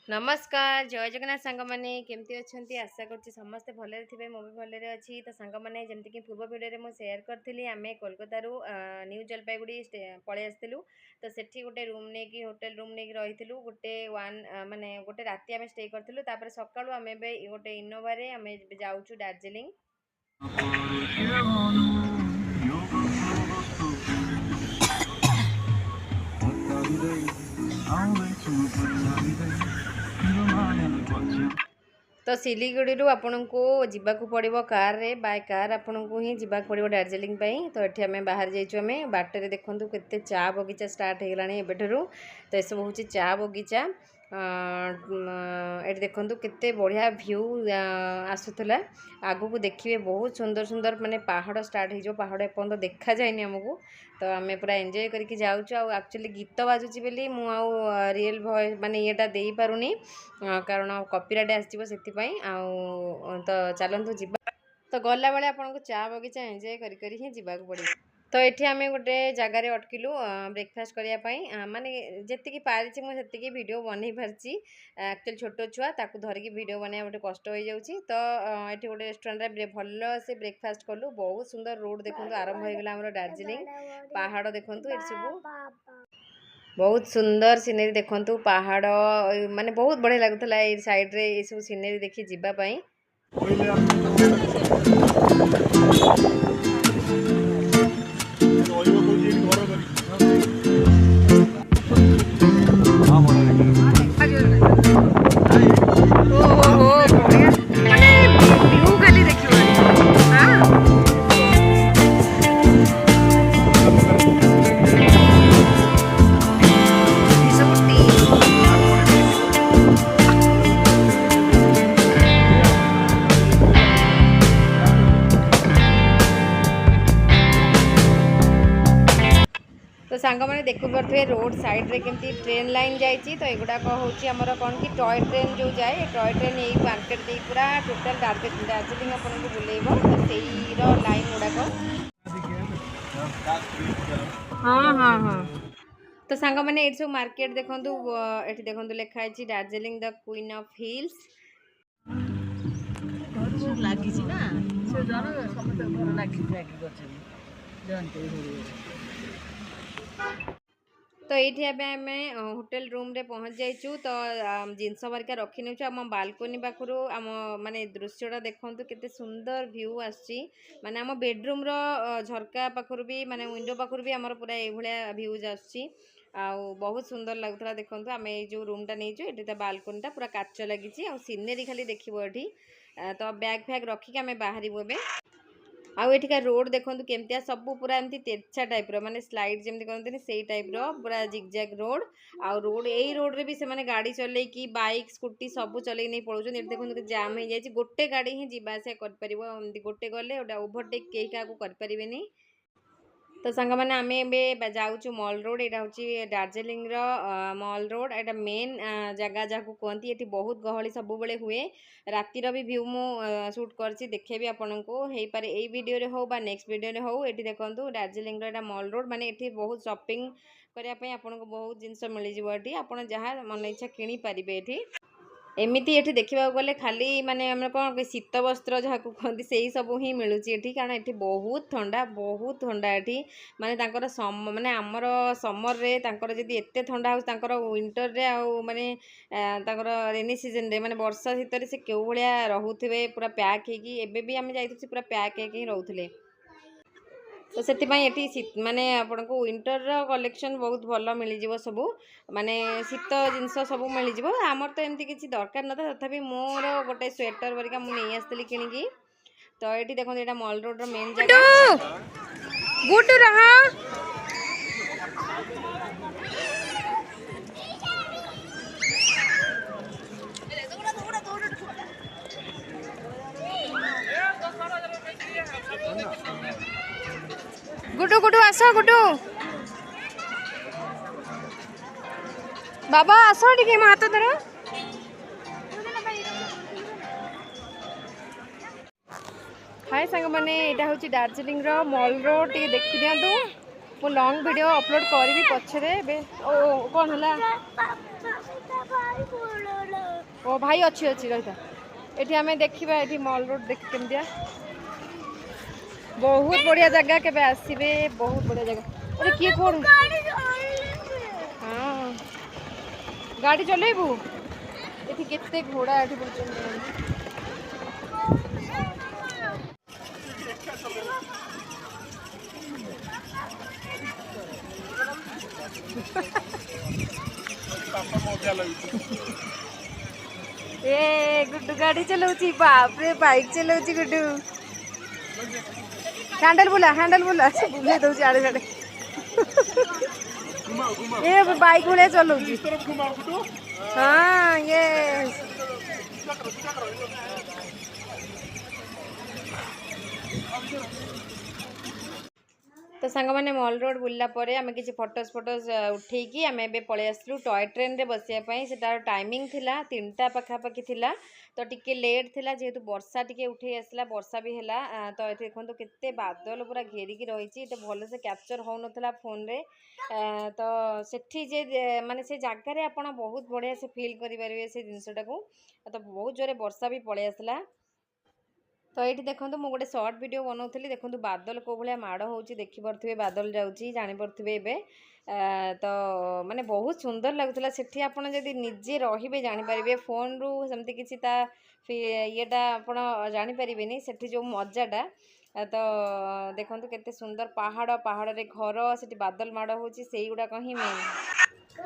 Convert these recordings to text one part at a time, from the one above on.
नमस्कार जय जगन्नाथ सांग मैंने केमती अच्छा आशा कर समस्ते भले थे मु भी भले अच्छी तो सांग मैंने जमीक पूर्व भिडियो में सेयार करी आम कोलकाता न्यू जलपाईगुड़ी पलि आसलु तो सेठी गोटे रूम नहीं होटेल रूम नहीं रही गोटे वन माने गोटे राति आम स्टे करूँ सकालू आम गोटे इनोवा आम जाऊँ दार्जिलिंग। तो सिलीगुड़ी आपन को जावाक पड़ो कार रे बाय कार आपन को ही जावाक पड़ो दार्जिलिंग तो ये आम बाहर जाइए बाटर देखूँ के चा बगीचा स्टार्ट होगा एबेठू तो यह सब हूँ चा बगीचा ये देखूँ केते बढ़िया भ्यू आसूला आगू को देखिए बहुत सुंदर सुंदर माने पहाड़ स्टार्ट हो पहाड़ एपर्तंत देखा जाए आमको तो आम पूरा एंजॉय करके जाऊँ एक्चुअली गीत बाजुची बोली मु रियल वॉइस माने येटा दे पारुनी कारण कॉपीराइट आसो से तो चलतु जी तो गला बेले आपको चा बगीचा एंजॉय करी ही जावाक पड़े। तो ये आम गोटे जगार अटकिलु ब्रेकफास्ट करने माने जी पारी मुझे वीडियो बन पार्टी एक्चुअली छोट छुआ ताकू धरिकी वीडियो बनवा गोटे कष्ट हो जाऊँगी तो ये गोटे रेस्टोरेंट भल से ब्रेकफास्ट कलु बहुत सुंदर रोड देखो आरंभ होगा आम दार्जिलिंग पहाड़ देखु ये सब बहुत सुंदर सीनेरी देखु पहाड़ माने बहुत बढ़िया लगुला ये साइड रे ये सब सीनेरी देखी जीवाई। तो सांग मैंने देखु पारे रोड साइड रे केमती ट्रेन लाइन जाइए तो युवाक हूँ कौन कि टॉय ट्रेन जो जाए टॉय ट्रेन यही मार्केट दे पूरा टोटाल दार्जिलिंग आपन को बुलेब तो सही लाइन गुड़ाक हाँ हाँ हाँ तो सांग मैंने ये सब मार्केट देखु ये देखो लिखाई Darjeeling the queen of hills लगी ना से जन समस्त घर तो ये आम होटेल रूम रे पहुँच जाइचु तो जिनस वरिका रखी नौ आम बालकोनी पाखु आम माने दृश्यटा देखूँ केते सुंदर व्यू आसी माने आम बेडरूम रो झरका पाखु भी माने विंडो पाखु भी आमर पूरा ये भ्यूज आसी बहुत सुंदर लगुला देखो आम जो रूमटा नहीं ये बालकोनीटा पूरा काच लगी आ सीनेरी खाली देखो ये तो बैग फैग रखिक आम बाहर एवं आठिका रोड देखो केमतिया सब पूरा एमती तेरछा टाइप माने स्लाइड जमी कहते से टाइप पूरा जिगजैग रोड आ रोड यही रोड रे भी से गाड़ी चल कि बाइक स्कूटी सब चल नहीं पड़े देखो जाम हो जाए गोटे गाड़ी ही जावासा कर गोटे गले ओभरटेक कहीं क्या करें तो सांग मैंने आम ए जाऊँ मॉल रोड यहाँ हूँ दार्जिलिंग मॉल रोड यहाँ मेन जगह जहाँ कहती ये बहुत गहली सब बेले हुए रातिर भी व्यू मु शूट कर देखेबी आपन को हो पारे यही वीडियो हो बा नेक्स्ट वीडियो हो ये देखो दार्जिलिंग यहाँ मॉल रोड माने ये बहुत शॉपिंग करने आपन को बहुत जिनस मिल जाए आपड़ जहाँ मन इच्छा किणी पारे ये एमती ये देखा गले खाली माने आम कौन शीत वस्त्र जहाँ कहते से सब ही मिलूँ ये कारण ये बहुत ठंडा ये माने माने आमर समर रे जदि एत ठंडा हो विंटर रे माने रेनी सीजन रे माने वर्षा शीत से क्यों भाया रोथे पूरा पैक होगी आम जाइए पूरा पैक ही रोते तो से माने आपन को विंटर कलेक्शन बहुत भल मिल जाव सब माने शीत जिनस सब मिल जाव आमर तो एमती किसी दरकार न था तथापि मोर गोटे स्वेटर वरिका मुझे आसती किणिकी तो ये देखो यहाँ मॉल रोड मेन जगह गुटू रहा गुटू गुटू आस गुटू बाबा आस टे मो हाथ धर हाय सांग मैंने यहाँ हूँ दार्जिलिंग मॉल रोड टे देखी दिखाँ मु लॉन्ग वीडियो अपलोड करी पछरे कौन है ओ भाई अच्छी अच्छी रही एठी आमे देखिबा एठी मॉल रोड देख केमदिया बहुत बढ़िया जगह के आसबे बहुत बढ़िया जगह अरे किए कोड हाँ गाड़ी चलेबू एठी केते घोड़ा एठी बुलचन ए गुड्डू गाड़ी चलाउची बाप रे बाइक चलाउची गुड्डू हैंडल बुला से बुले दउची आड़े साड़े ए बाइक भले चलाउची हाँ ये तो सांग मैंने मॉल रोड बुलला आम किसी फोटोज उठेकी आम ए पलि आसलु टॉय ट्रेन रे बसियापाई से तार टाइमिंग थिला 3टा पाखापाखि थिला तो टिके लेट थिला जेहेतु वर्षा टिके उठे आसला वर्षा भी हैला तो ये देखो केते बादल पूरा घेरिकी रही भल से कैप्चर हो नथला फोन रे तो सेठी जे माने से जगार आपण बहुत बढ़िया से फील करें से जिनसटा को तो बहुत जोरे वर्षा भी पलि आसला तो ये देखो मुझे गोटे सर्ट वीडियो बनाऊली देखो बादल कौ भाया माड़ हो देखिपे बादल जाऊँगी जापे तो माने बहुत सुंदर लगुला सेठी आपड़ जदि निजे रे जानीपारे फोन रु सेमती किसी येटा आप जानीपारे सेठी जो मजाटा तो देखो केते सुंदर पहाड़ पहाड़ रे घर से बादल माड़ हो गुड़ाक ही मेन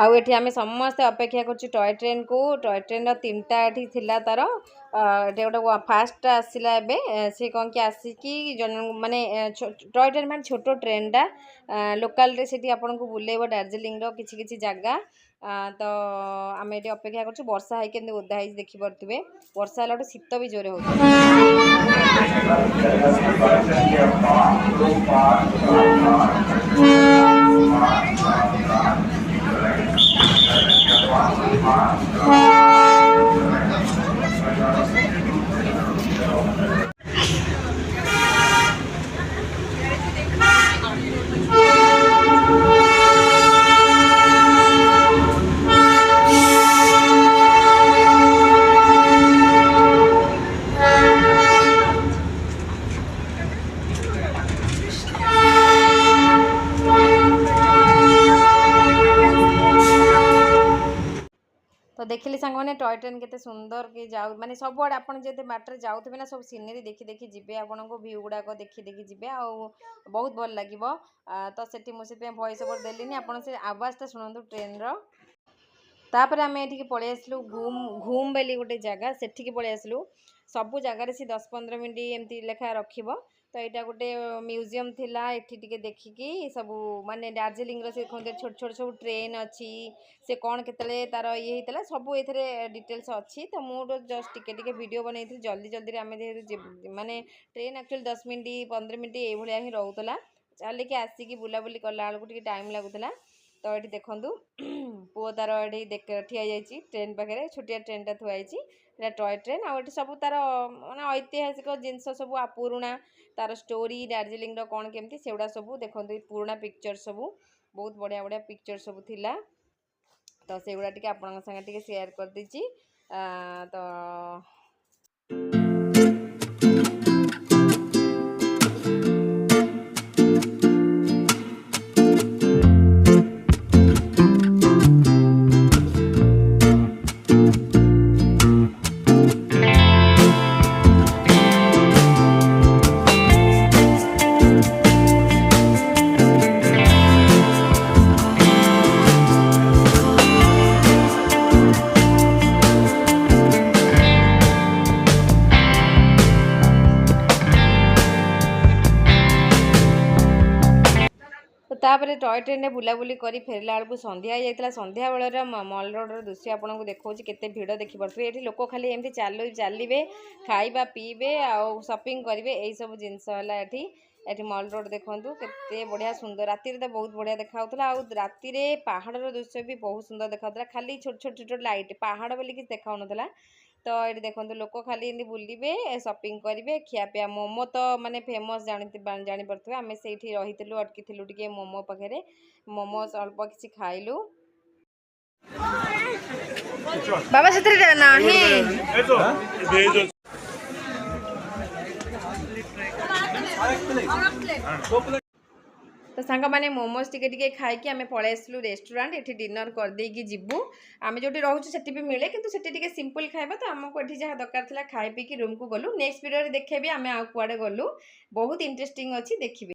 आउ एठी आमे समस्ते अपेक्षा करछु टॉय ट्रेन को टॉय ट्रेन रो 3टा एठी थिला तार एटे गोटे फास्ट आसला एबे से कौन कि आसिकी जन माने टॉय ट्रेन माने छोटो ट्रेनटा लोकल रे सेठी आपन को बुलेइबो दार्जिलिंग रो किछि किछि जगह तो आमे एटी अपेक्षा करछु वर्षा है केंदे ओदा है देखि परतबे वर्षा लाटो शीत भी जोरे होतो तो देखिले सांग मैंने टॉय ट्रेन केते सुंदर कि जाऊ माने सब आड़े आपन जदि बाटर जाउथबे ना सब सीनरी देखि देखि जिबे आपन को व्यू गुडा को देखि देखि जिबे आ बहुत भल लागिवो तो सेठी मु से वॉइस ओवर देलिनी आपन से आवाजटा सुनंतु ट्रेन रो तापर आम ये पलि आसलु घूम बेली गोटे जगह सेठी पलि आसलु सबु जगार सी 10-15 मिनट एमती लेखा रखिबो तो यहाँ गोटे म्यूजियम थिला एठी टिके देखिकी सबू माने दार्जिलिंग से देखते छोट छोट सब ट्रेन अच्छी से कौन केतले तार ये होता सब ये डिटेल्स अच्छी तो मुझे जस्ट टिके टिके वीडियो बनई जल्दी जल्दी आम माने ट्रेन एक्चुअली 10 मिनट 15 मिनट ये ही रोला चलिकी आसिकी बुलाबुली कला बेलू टाइम लगुला तो ये देखूँ पुओ तार ये ठिया जाइए ट्रेन पाखे छोटिया ट्रेन टा थुआई टॉय ट्रेन आउ सब तार माने ऐतिहासिक जिनस सब पुराणा तार स्टोरी दार्जिलिंग कौन केमती से गुड़ा सब देखो पुराणा पिक्चर सब बहुत बढ़िया बढ़िया पिक्चर सब थिला तो से गुड़ा टिके आपन संगे शेयर कर दीची तो तापर टॉय ट्रेन बुलाबुली कर फेरला बेलू संध्या हो जाता संध्या बेलर मॉल रोड दृश्य आपको देखा केते भिड़ देखिपे ये लोक खाली एमती चलिए खाइबा पीबे आउ शॉपिंग करेंगे यही सब जिनस ये मॉल रोड देखूँ केते बढ़िया सुंदर राति तो बहुत बढ़िया देखा राति पहाड़ दृश्य भी बहुत सुंदर देखा खाली छोट छोट छोट लाइट पहाड़ बोली किसी देखा तो ये देखो लोक खाली एमती बुलवे शॉपिंग करेंगे खियापिया मोमो तो माने फेमस जानीपे आम से रही अटकी टे मोमो पाखे मोमो अल्प किसी खाइलु ବାବା ସେଥିରେ ନାହିଁ ତ ସାଙ୍ଗମାନେ ମୋମୋଜ ଟିକେ ଖାଇକି ଆମେ ପଳେଇ ଆସିଲୁ ରେଷ୍ଟୁରାଣ୍ଟ। ଏଠି ଡିନର କରିଦେଇକି ଯିବୁ। ଆମେ ଯୋଉଠି ରହୁଛୁ ସେଠି ବି ମିଳେ, କିନ୍ତୁ ସେଠି ଟିକେ ସିମ୍ପଲ ଖାଇବା, ତ ଆମକୁ ଏଠି ଯାହା ଦରକାର ଥିଲା ଖାଇ ପିଇକି ରୁମକୁ ଗଲୁ। ନେକ୍ସଟ ଭିଡ଼ିଓରେ ଦେଖେଇବି ଆମେ ଆଉ କୁଆଡ଼େ ଗଲୁ, ବହୁତ ଇଣ୍ଟରେଷ୍ଟିଂ ଅଛି, ଦେଖିବି।